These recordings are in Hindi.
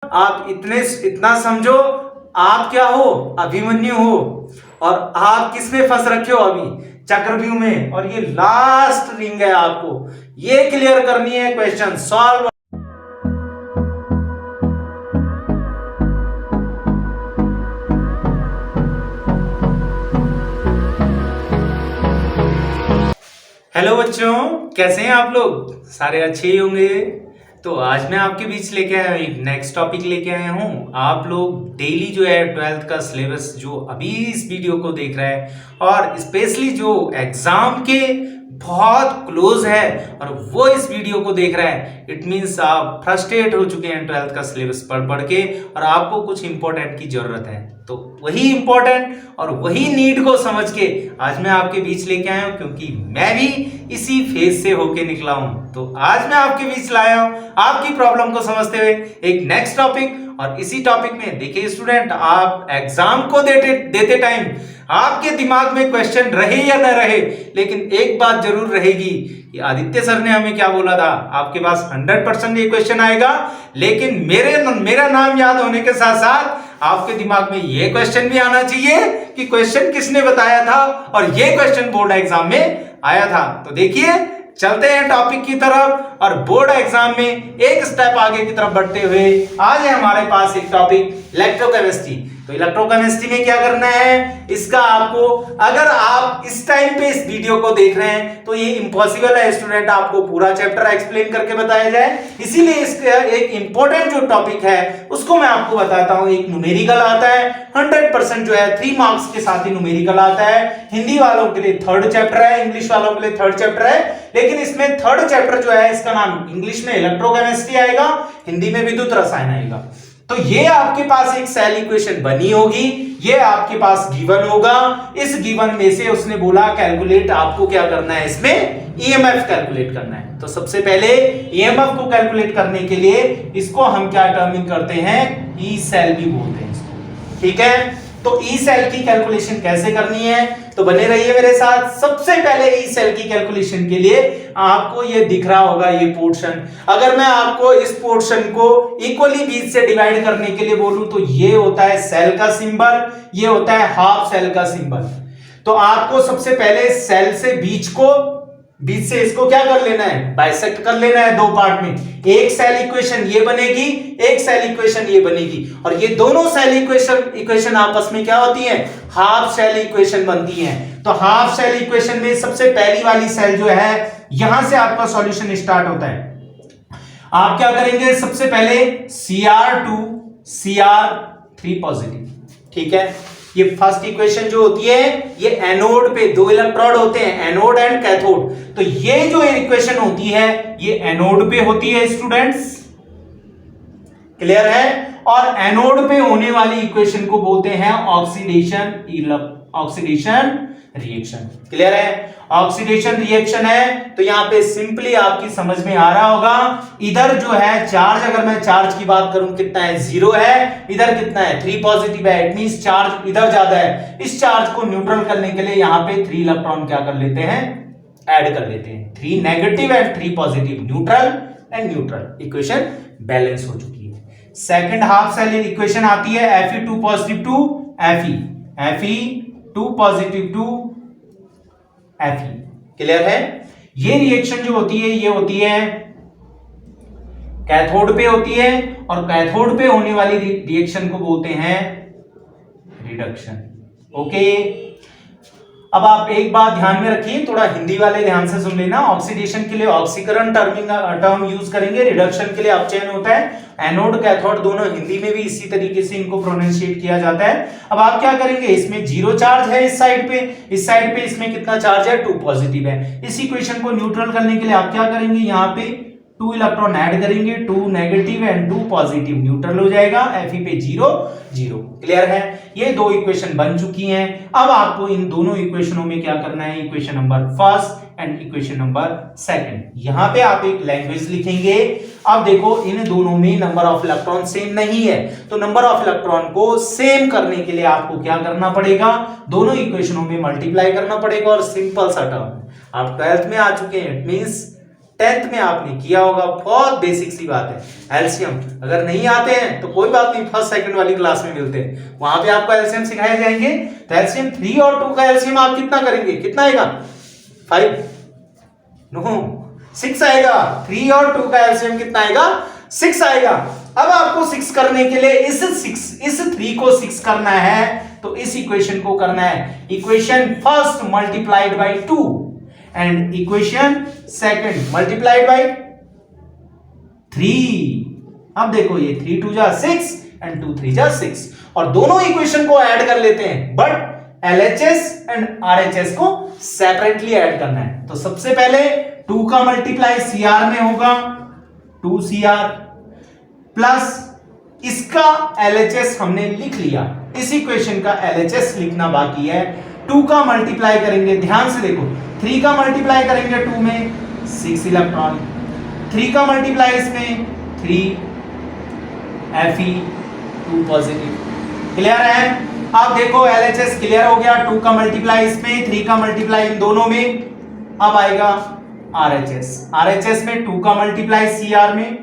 आप इतना समझो, आप क्या हो? अभिमन्यु हो। और आप किस में फंस रखे हो अभी? चक्रव्यूह में। और ये लास्ट रिंग है, आपको ये क्लियर करनी है, क्वेश्चन सॉल्व। हेलो बच्चों, कैसे हैं आप लोग? सारे अच्छे ही होंगे। तो आज मैं आपके बीच लेके आया हूँ, एक नेक्स्ट टॉपिक लेके आया हूँ। आप लोग डेली जो है 12th का सिलेबस जो अभी इस वीडियो को देख रहा है, और स्पेशली जो एग्जाम के बहुत क्लोज है और वो इस वीडियो को देख रहा है, इट मीन्स आप फ्रस्ट्रेट हो चुके हैं 12th का सिलेबस पढ़ पढ़ के, और आपको कुछ इंपॉर्टेंट की जरूरत है। तो वही इंपॉर्टेंट और वही नीड को समझ के आज मैं आपके बीच लेके आया हूं, क्योंकि मैं भी इसी फेज से होके निकला हूं। तो आज मैं आपके बीच लाया हूं आपकी प्रॉब्लम को समझते हुए एक नेक्स्ट टॉपिक। और इसी टॉपिक में देखिए स्टूडेंट, आप एग्जाम को देते टाइम आपके दिमाग में क्वेश्चन रहे या ना रहे, लेकिन एक बात जरूर रहेगी कि आदित्य सर ने हमें क्या बोला था, आपके पास 100% ये क्वेश्चन आएगा, लेकिन मेरा नाम याद होने के साथ साथ आपके दिमाग में ये क्वेश्चन भी आना चाहिए कि क्वेश्चन किसने बताया था और ये क्वेश्चन बोर्ड एग्जाम में आया था। तो देखिए, चलते हैं टॉपिक की तरफ, और बोर्ड एग्जाम में एक स्टेप आगे की तरफ बढ़ते हुए आज है हमारे पास एक टॉपिक इलेक्ट्रोकेमिस्ट्री। तो इलेक्ट्रोकेमिस्ट्री में क्या करना है, इसका आपको, अगर आप इस टाइम पे इस वीडियो को देख रहे हैं तो ये इम्पॉसिबल है स्टूडेंट आपको पूरा चैप्टर एक्सप्लेन करके बताया जाए। इसीलिए इसका एक इंपॉर्टेंट जो टॉपिक है उसको मैं आपको बताता हूं। एक न्यूमेरिकल आता है 100% जो है 3 मार्क्स के साथ ही न्यूमेरिकल आता है। हिंदी वालों के लिए 3rd चैप्टर है, इंग्लिश वालों के लिए 3rd चैप्टर है, लेकिन इसमें 3rd चैप्टर जो है इसका नाम इंग्लिश में इलेक्ट्रोकेमिस्ट्री आएगा, हिंदी में विद्युत रसायन आएगा। तो ये आपके पास एक सेल इक्वेशन बनी होगी, ये आपके पास गिवन होगा। इस गिवन में से उसने बोला कैलकुलेट, आपको क्या करना है, इसमें ईएमएफ कैलकुलेट करना है। तो सबसे पहले ईएमएफ को कैलकुलेट करने के लिए इसको हम क्या टर्मिंग करते हैं, ई सेल भी बोलते हैं इसको, ठीक है। तो ई सेल की कैलकुलेशन कैसे करनी है, तो बने रहिए मेरे साथ। सबसे पहले ई सेल की कैलकुलेशन के लिए आपको ये दिख रहा होगा ये पोर्शन, अगर मैं आपको इस पोर्शन को इक्वली बीच से डिवाइड करने के लिए बोलूं तो ये होता है सेल का सिंबल, ये होता है हाफ सेल का सिंबल। तो आपको सबसे पहले सेल से बीच से इसको क्या कर लेना है, बाइसेक्ट कर लेना है 2 पार्ट में। एक सेल इक्वेशन ये बनेगी, एक सेल इक्वेशन ये बनेगी, और ये दोनों सेल इक्वेशन आपस में क्या होती हैं, हाफ सेल इक्वेशन बनती हैं। तो हाफ सेल इक्वेशन में सबसे पहली वाली सेल जो है, यहां से आपका सॉल्यूशन स्टार्ट होता है। आप क्या करेंगे, सबसे पहले Cr2 Cr3 पॉजिटिव, ठीक है। ये फर्स्ट इक्वेशन जो होती है, ये एनोड पे 2 इलेक्ट्रोड होते हैं, एनोड एंड कैथोड। तो ये जो इक्वेशन होती है ये एनोड पे होती है स्टूडेंट्स, क्लियर है। और एनोड पे होने वाली इक्वेशन को बोलते हैं ऑक्सीडेशन रिएक्शन, क्लियर है। ऑक्सीडेशन रिएक्शन है, तो यहां पे सिंपली आपकी समझ में आ रहा होगा, इधर जो है चार्ज, अगर मैं चार्ज की बात करूं कितना है, 0 है, इधर कितना है, 3 पॉजिटिव है, इट मींस चार्ज इधर ज्यादा है। इस चार्ज को न्यूट्रल करने के लिए यहां पे 3 इलेक्ट्रॉन क्या कर लेते हैं, ऐड कर लेते हैं, 3 negative and 3 positive, neutral and neutral, equation balance हो चुकी है। सेकंड हाफ सेल इक्वेशन आती है Fe2 positive to Fe2 positive to Fe, clear है। ये रिएक्शन जो होती है ये होती है कैथोड पे होती है, और कैथोड पे होने वाली रिएक्शन को बोलते हैं रिडक्शन, ओके। अब आप एक बात ध्यान में रखिए, थोड़ा हिंदी वाले ध्यान से सुन लेना। ऑक्सीडेशन के लिए ऑक्सीकरण टर्म यूज करेंगे, रिडक्शन के लिए अपचयन होता है। एनोड कैथोड दोनों हिंदी में भी इसी तरीके से इनको प्रोनाउंसिएट किया जाता है। अब आप क्या करेंगे, इसमें 0 चार्ज है इस साइड पे इसमें कितना चार्ज है, 2 पॉजिटिव है। इस इक्वेशन को न्यूट्रल करने के लिए आप क्या करेंगे, यहाँ पे 2 इलेक्ट्रॉन ऐड करेंगे, 2 नेगेटिव एंड 2 पॉजिटिव, न्यूट्रल हो जाएगा, Fe पे 0 0, क्लियर है। ये 2 इक्वेशन बन चुकी हैं। अब आपको इन दोनों इक्वेशनों में क्या करना है, equation number first and equation number second, यहां पे आप एक लैंग्वेज लिखेंगे। अब देखो, इन दोनों में नंबर ऑफ इलेक्ट्रॉन सेम नहीं है, तो नंबर ऑफ इलेक्ट्रॉन को सेम करने के लिए आपको क्या करना पड़ेगा, दोनों इक्वेशनों में मल्टीप्लाई करना पड़ेगा। और सिंपल सा टर्म, आप 12th में आ चुके हैं, इट मींस 10th में आपने किया होगा, बहुत बेसिक सी बात है एलसीएम। अगर नहीं आते हैं तो कोई बात नहीं, फर्स्ट सेकंड वाली क्लास में मिलते हैं, वहां पे आपको एलसीएम सिखाए जाएंगे। तो एलसीएम 3 और 2 का एलसीएम आप कितना करेंगे, कितना आएगा 5 नो 6 आएगा। 3 और 2 का एलसीएम कितना आएगा 6 आएगा। अब आपको 6 करने के लिए इस 3 को 6 करना है, तो इस इक्वेशन को करना है equation first multiplied by 2 and equation second multiplied by 3। अब देखो ये 3 2 जा 6 एंड 2 3 जा 6, और दोनों इक्वेशन को ऐड कर लेते हैं, बट एलएचएस एंड आरएचएस को सेपरेटली ऐड करना है। तो सबसे पहले 2 का मल्टीप्लाई सीआर में होगा 2CR प्लस इसका एलएचएस हमने लिख लिया, इस इक्वेशन का एलएचएस लिखना बाकी है। 2 का मल्टीप्लाई करेंगे, ध्यान से देखो, 3 का मल्टीप्लाई करेंगे 2 में 6 इलेक्ट्रॉन, 3 का मल्टीप्लाई इसमें 3 Fe 2 पॉजिटिव। क्लियर है? अब देखो एलएचएस क्लियर हो गया, 2 का मल्टीप्लाई इसमें, 3 का मल्टीप्लाई इन दोनों में। अब आएगा आरएचएस, आरएचएस में 2 का मल्टीप्लाई सीआर में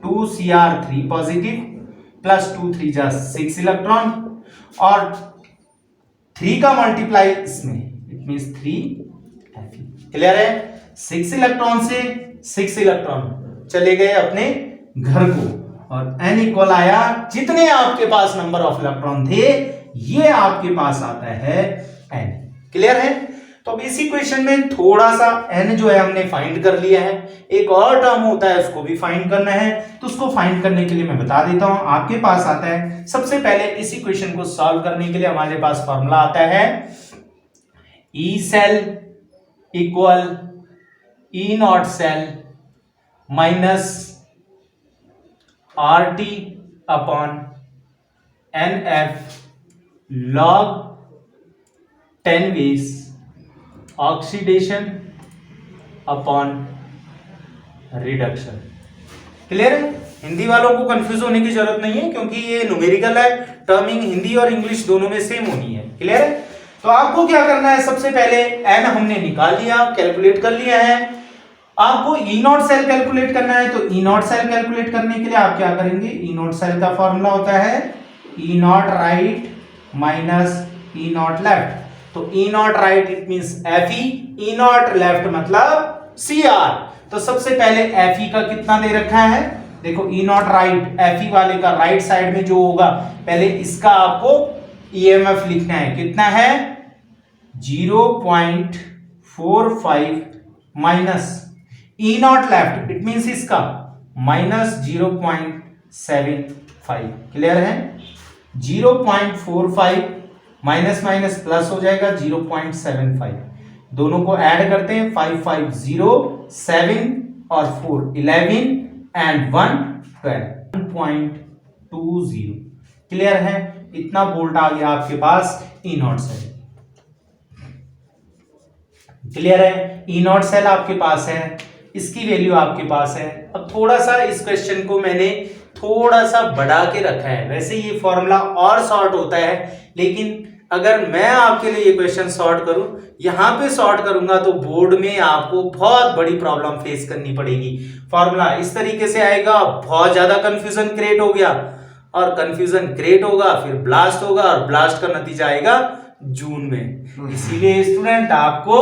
2CR 3 पॉजिटिव प्लस 2 3 जा 6 इलेक्ट्रॉन, और 3 का मल्टीप्लाई इसमें, इट मींस 3 Fe। क्लियर है? 6 इलेक्ट्रॉन से 6 इलेक्ट्रॉन चले गए अपने घर को, और n इक्वल आया, जितने आपके पास नंबर ऑफ इलेक्ट्रॉन थे ये आपके पास आता है n। क्लियर है? तो अब इस इक्वेशन में थोड़ा सा n जो है हमने फाइंड कर लिया है, एक और टर्म होता है उसको भी फाइंड करना है। तो उसको फाइंड करने के लिए मैं बता देता हूं, आपके पास आता है, सबसे पहले इस इक्वेशन को सॉल्व करने के लिए हमारे पास फॉर्मूला आता है E cell equal E not cell minus RT upon NF log 10 ways oxidation upon reduction. Clear है? हिंदी वालों को कंफ्यूज होने की जरूरत नहीं है, क्योंकि ये न्यूमेरिकल है, टर्मिंग हिंदी और इंग्लिश दोनों में सेम होनी है। क्लियर है? तो आपको क्या करना है, सबसे पहले n हमने निकाल लिया, कैलकुलेट कर लिया है। आपको E नॉट सेल कैलकुलेट करना है, तो E नॉट सेल कैलकुलेट करने के लिए आप क्या करेंगे, E नॉट सेल का फॉर्मूला होता है E not right minus E not left. तो E not right it means Fe, E not left मतलब Cr। तो सबसे पहले Fe का कितना दे रखा है, देखो E नॉट राइट, Fe वाले का राइट साइड में जो होगा, पहले इसका आपको EMF लिखना है, कितना है 0.45 minus E not left it means इसका माइनस 0.75। क्लियर है? 0.45 माइनस माइनस प्लस हो जाएगा 0.75, दोनों को ऐड करते हैं 5 5 0 7 और 4 11 एंड 1 12 1.20। क्लियर है? इतना वोल्ट आ गया आपके पास E नॉट सेल। क्लियर है? E नॉट सेल आपके पास है, इसकी वैल्यू आपके पास है। अब थोड़ा सा इस क्वेश्चन को मैंने थोड़ा सा बढ़ा के रखा है, वैसे ये फॉर्मूला और शॉर्ट होता है, लेकिन अगर मैं आपके लिए ये क्वेश्चन सॉर्ट करूं, यहां पे सॉर्ट करूंगा तो बोर्ड में आपको बहुत बड़ी प्रॉब्लम फेस करनी पड़ेगी। फॉर्मूला इस तरीके से आएगा, बहुत ज्यादा कंफ्यूजन क्रिएट हो गया, और कंफ्यूजन क्रिएट होगा फिर ब्लास्ट होगा, और ब्लास्ट का नतीजा आएगा जून में। इसीलिए स्टूडेंट आपको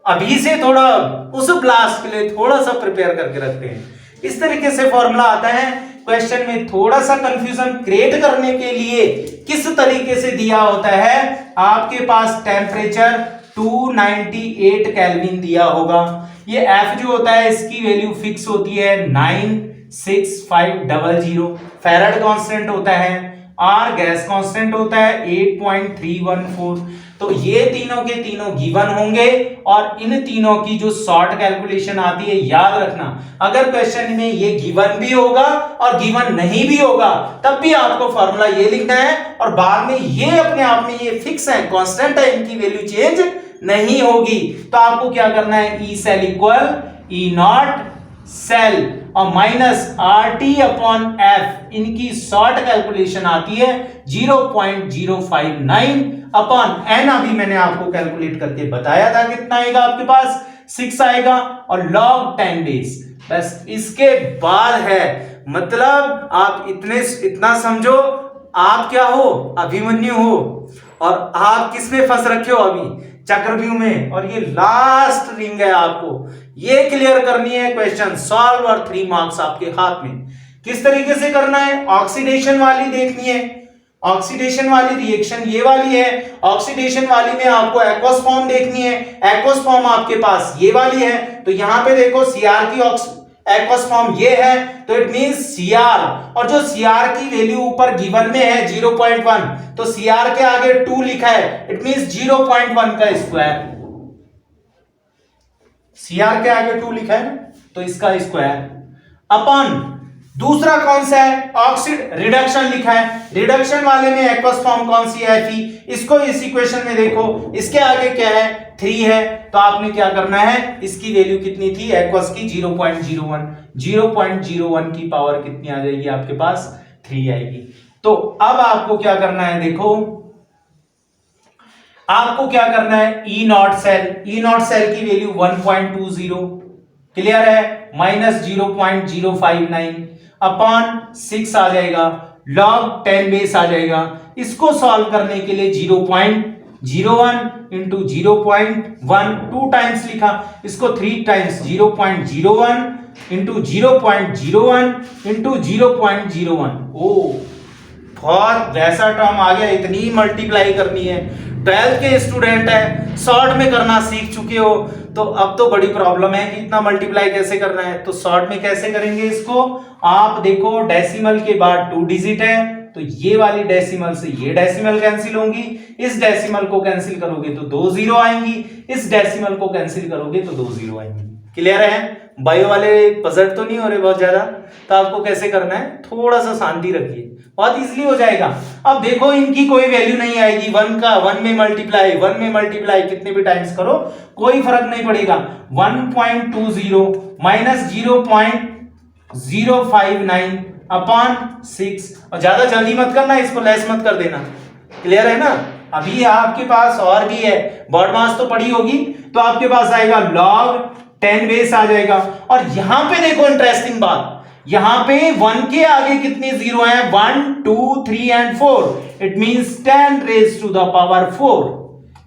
अभी से थोड़ा उस ब्लास्ट के लिए थोड़ा सा प्रिपेयर करके रखते हैं। इस तरीके से फॉर्मूला आता है। क्वेश्चन में थोड़ा सा कंफ्यूजन क्रिएट करने के लिए किस तरीके से दिया होता है, आपके पास टेम्परेचर 298 केल्विन दिया होगा, ये F जो होता है इसकी वैल्यू फिक्स होती है 96500, फैराड कांस्टेंट होता है, R गैस कांस्टेंट होता है 8.314। तो ये तीनों के तीनों गिवन होंगे, और इन तीनों की जो शॉर्ट कैलकुलेशन आती है, याद रखना अगर क्वेश्चन में ये गिवन भी होगा और गिवन नहीं भी होगा तब भी आपको फॉर्मूला ये लिखना है, और बाद में ये अपने आप में ये फिक्स है, कांस्टेंट है, इनकी वैल्यू चेंज नहीं होगी। तो आपको क्या करना है, E cell equal E not cell और माइनस RT अपॉन F, इनकी शॉर्ट कैलकुलेशन आती है 0.059 अपॉन n। अभी मैंने आपको कैलकुलेट करके बताया था कितना आएगा, आपके पास 6 आएगा, और log 10 बेस बस इसके बाद है, मतलब आप इतना समझो, आप क्या हो, अभिमन्यु हो, और आप किसमें फंस रखे हो अभी, चक्रव्यूह में, और ये लास्ट रिंग है, आपको ये क्लियर करनी है, क्वेश्चन सॉल्व और 3 मार्क्स आपके हाथ में। किस तरीके से करना है, ऑक्सीडेशन वाली देखनी है, ऑक्सीडेशन वाली रिएक्शन ये वाली है, ऑक्सीडेशन वाली में आपको एक्वस फॉर्म देखनी है, एक्वस फॉर्म आपके पास ये वाली है, तो यहां पे देखो Cr की एक्वस फॉर्म ये है, तो इट मींस Cr, और जो Cr की वैल्यू ऊपर गिवन में है 0.1, तो Cr के आगे 2 लिखा है, इट मींस 0.1 का स्क्वायर, Cr के आगे 2 लिखा है ना, तो इसका स्क्वायर अपन दूसरा कौन सा है, ऑक्सीड रिडक्शन लिखा है, रिडक्शन वाले में एक्वस फॉर्म कौन सी है, Fe, इसको इस इक्वेशन में देखो, इसके आगे क्या है, 3 है, तो आपने क्या करना है, इसकी वैल्यू कितनी थी एक्वस की, 0.01, 0.01 की पावर कितनी आ जाएगी आपके पास, 3 आएगी। तो अब आपको क्या करना है, देखो आपको क्या करना है, ई नॉट सेल की वैल्यू 1.20, क्लियर है, -0.059 अपॉन 6 आ जाएगा, log 10 बेस आ जाएगा। इसको सॉल्व करने के लिए 0.01 इंटू 0.1 2 टाइम्स लिखा, इसको 3 टाइम्स 0.01 इंटू 0.01 इंटू 0.01। ओ बहुत वैसा टर्म आ गया, इतनी मल्टीप्लाई करनी है, 12th के स्टूडेंट है, शॉर्ट में करना सीख चुके हो, तो अब तो बड़ी प्रॉब्लम है कि इतना मल्टीप्लाई कैसे करना है, तो शॉर्ट में कैसे करेंगे इसको, आप देखो डेसिमल के बाद 2 डिजिट है, तो ये वाली डेसिमल से ये डेसिमल कैंसिल होंगी, इस डेसिमल को कैंसिल करोगे तो 2 जीरो आएंगी, इस डेसिमल को कैंसिल करोगे तो 2 जीरो आएंगी। क्लियर है, बायो वाले पजट तो नहीं हो रहे बहुत ज्यादा, तो आपको कैसे करना है, थोड़ा सा शांति रखिए, बहुत इजीली हो जाएगा। अब देखो इनकी कोई वैल्यू नहीं आएगी, 1 में मल्टीप्लाई कितने भी टाइम्स करो कोई फर्क नहीं पड़ेगा, 1.20 माइनस 0.059 अपॉन 6, और ज्यादा जल्दी मत करना, इसको लेस मत कर देना, क्लियर है ना। अभी आपके पास और भी है, बॉड मास तो पड़ी होगी, तो आपके पास आएगा log 10 बेस आ जाएगा, और यहां पे देखो इंटरेस्टिंग बात, यहां पे 1 के आगे कितने जीरो हैं, 1 2 3 and 4, it means 10 raise to the power 4,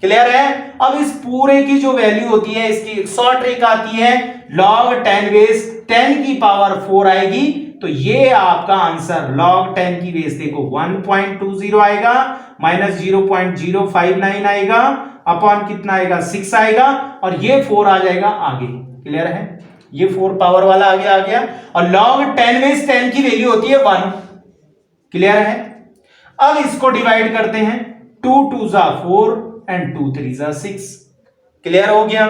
clear है। अब इस पूरे की जो वैल्यू होती है, इसकी शॉर्ट ट्रिक आती है, log 10 बेस 10 की पावर 4 आएगी, तो ये आपका आंसर log 10 की बेस देखो 1.20 आएगा, माइनस 0.059 आएगा, अपॉन कितना आएगा 6 आएगा, और ये 4 आ जाएगा आगे, क्लियर है, ये 4 पावर वाला आगे आ गया, और log 10 में 10 की वैल्यू होती है 1, क्लियर है। अब इसको डिवाइड करते हैं, 2 2 जा 4 एंड 2 3 जा 6, क्लियर हो गया।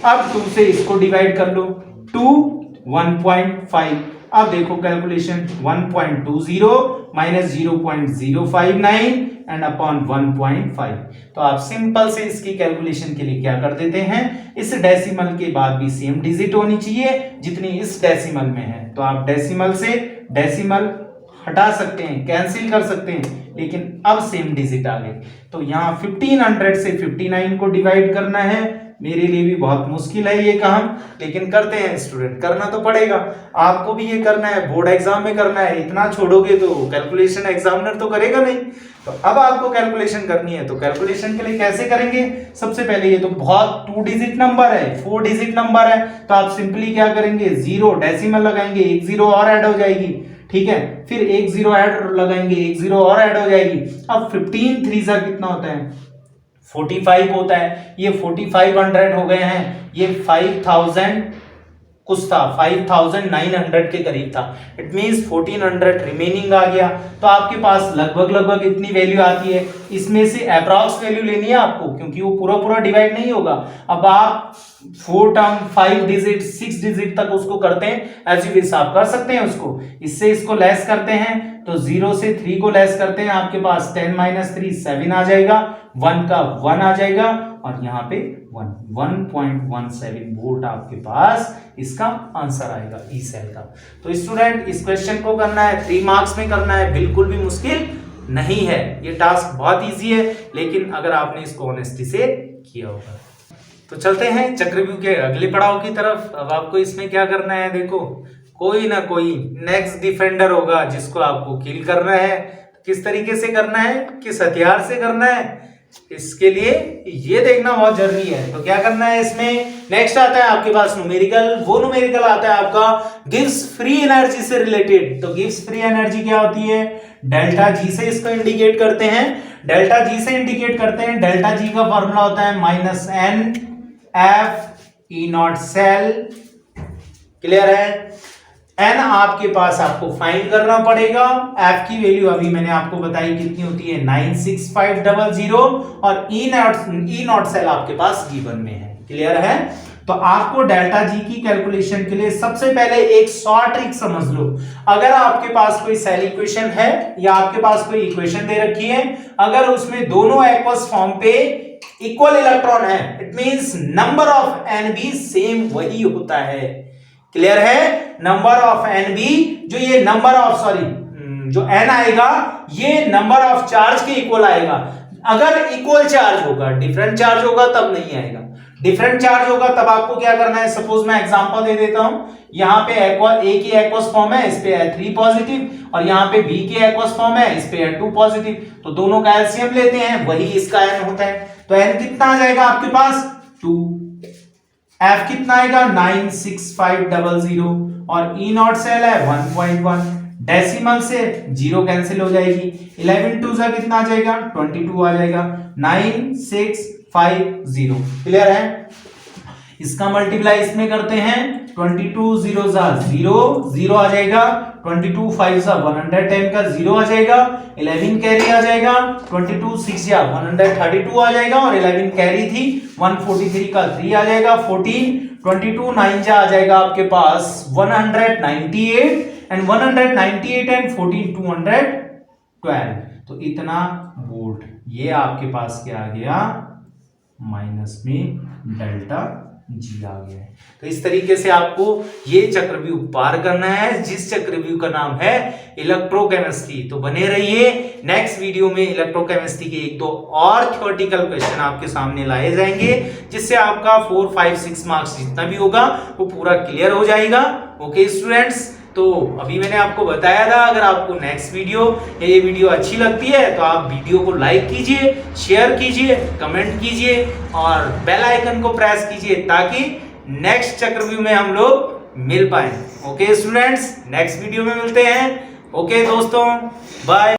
अब 2 से इसको डिवाइड कर लो, 2 1.5, अब देखो कैलकुलेशन, 1.20 माइनस 0.059 एंड अपॉन 1.5, तो आप सिंपल से इसकी कैलकुलेशन के लिए क्या कर देते हैं, इस डेसिमल के बाद भी सेम डिजिट होनी चाहिए जितनी इस डेसिमल में है, तो आप डेसिमल से डेसिमल हटा सकते हैं, कैंसिल कर सकते हैं, लेकिन अब सेम डिजिट आ गए, तो यहाँ 1500 से 59 को डिवाइड करना है, मेरे लिए भी बहुत मुश्किल है ये काम, लेकिन करते हैं स्टूडेंट, करना तो पड़ेगा, आपको भी ये करना है, बोर्ड एग्जाम में करना है, इतना छोड़ोगे तो कैलकुलेशन एग्जामिनर तो करेगा नहीं। तो अब आपको कैलकुलेशन करनी है, तो कैलकुलेशन के लिए कैसे करेंगे, सबसे पहले ये तो बहुत 2 डिजिट नंबर है, 4 डिजिट नंबर है, तो आप सिंपली क्या करेंगे, 0 डेसिमल लगाएंगे, 1 0 और ऐड हो जाएगी, ठीक है, फिर 1 0 ऐड लगाएंगे, 1 0 और ऐड हो जाएगी। अब 15 3 जा कितना होता है, 45 होता है, ये 4500 हो गए हैं, ये 5000 कुछ था, 5900 के करीब था, इट मींस 1400 रिमेनिंग आ गया, तो आपके पास लगभग इतनी वैल्यू आती है, इसमें से अप्रॉक्स वैल्यू लेनी है आपको, क्योंकि वो पूरा डिवाइड नहीं होगा। अब आप 4 टर्म 5 डिजिट 6 डिजिट तक उसको करते हैं, एज यू विश आप कर सकते हैं उसको, इससे इसको लेस करते हैं, तो 0 से 3 को लेस करते हैं, आपके पास 10 - 3 7 आ जाएगा, 1 का 1 आ जाएगा, और यहाँ पे 1.17 वोल्ट आपके पास इसका आंसर आएगा ई सेल का। तो स्टूडेंट इस क्वेश्चन को करना है, 3 मार्क्स में करना है, बिल्कुल भी मुश्किल नहीं है, ये टास्क बहुत इजी है, लेकिन अगर आपने इसको ऑनेस्टी से किया होगा। तो चलते हैं चक्रव्यूह के अगले पड़ाव की तरफ। अब आपको इसमें क्या करना है, देखो कोई ना कोई नेक्स्ट डिफेंडर होगा जिसको आपको किल करना है। किस तरीके से करना है, किस हथियार से करना है, इसके लिए ये देखना बहुत जरूरी है। तो क्या करना है इसमें, नेक्स्ट आता है आपके पास न्यूमेरिकल। वो न्यूमेरिकल आता है आपका गिव्स फ्री एनर्जी से रिलेटेड। तो गिव्स फ्री एनर्जी क्या होती है, डेल्टा जी से इसको इंडिकेट करते हैं। डेल्टा जी से इंडिकेट करते हैं, डेल्टा जी का फॉर्मूला होता है minus n F E not cell. Clear है। एन आपके पास आपको फाइंड करना पड़ेगा। एफ की वैल्यू अभी मैंने आपको बताई कितनी होती है 96500 और ई नॉट सेल आपके पास गिवन में है। क्लियर है। तो आपको डेल्टा जी की कैलकुलेशन के लिए सबसे पहले एक शॉर्ट ट्रिक समझ लो। अगर आपके पास कोई सेल इक्वेशन है या आपके पास कोई इक्वेशन दे रखी है, अगर उसमें दोनों एक्वस फॉर्म पे इक्वल इलेक्ट्रॉन है, it means number of n भी सेम वही होता है। क्लियर है। नंबर ऑफ एन भी जो ये नंबर ऑफ जो एन आएगा ये नंबर ऑफ चार्ज के इक्वल आएगा। अगर इक्वल चार्ज होगा, डिफरेंट चार्ज होगा तब नहीं आएगा। डिफरेंट चार्ज होगा तब आपको क्या करना है, सपोज मैं एग्जांपल दे देता हूं। यहाँ पे ए की एक्वस फॉर्म है, इस पे है 3 पॉजिटिव और यहाँ पे बी की एक्वस फॉर्म है, इस पे है 2 पॉजिटिव। तो दोनों का एलसीएम लेते हैं, वही इसका एन होता है। तो एन कितना आ जाएगा आपके पास 2। एफ कितना आएगा 96500 और ई नॉट सेल है 1.1। डेसिमल से 0 कैंसिल हो जाएगी। 11 2 जा कितना आ जाएगा 22 आ जाएगा 9650। क्लियर है। इसका मल्टीप्लाई इसमें करते हैं 22 0 जा 0 आ जाएगा, 22 5 जा 110 का 0 आ जाएगा, 11 कैरी आ जाएगा, 22 6 जा 132 आ जाएगा और 11 कैरी थी 143 का 3 आ जाएगा, 14 22 9 जा आ जाएगा आपके पास 198 एंड 198 एंड 14 212। तो इतना वोल्ट ये आपके पास क्या आ गया, माइनस में डेल्टा जी आ गया है। तो इस तरीके से आपको ये चक्रव्यूह पार करना है, जिस चक्रव्यूह का नाम है इलेक्ट्रोकेमिस्ट्री। तो बने रहिए, नेक्स्ट वीडियो में इलेक्ट्रोकेमिस्ट्री के 1-2 और थ्योरेटिकल क्वेश्चन आपके सामने लाए जाएंगे, जिससे आपका 4 5 6 मार्क्स जितना भी होगा वो पूरा क्लियर हो जाएगा। ओके स्टूडेंट्स, तो अभी मैंने आपको बताया था, अगर आपको नेक्स्ट वीडियो या ये वीडियो अच्छी लगती है तो आप वीडियो को लाइक कीजिए, शेयर कीजिए, कमेंट कीजिए और बेल आइकन को प्रेस कीजिए ताकि नेक्स्ट चक्रव्यूह में हम लोग मिल पाए। ओके स्टूडेंट्स, नेक्स्ट वीडियो में मिलते हैं। ओके दोस्तों, बाय।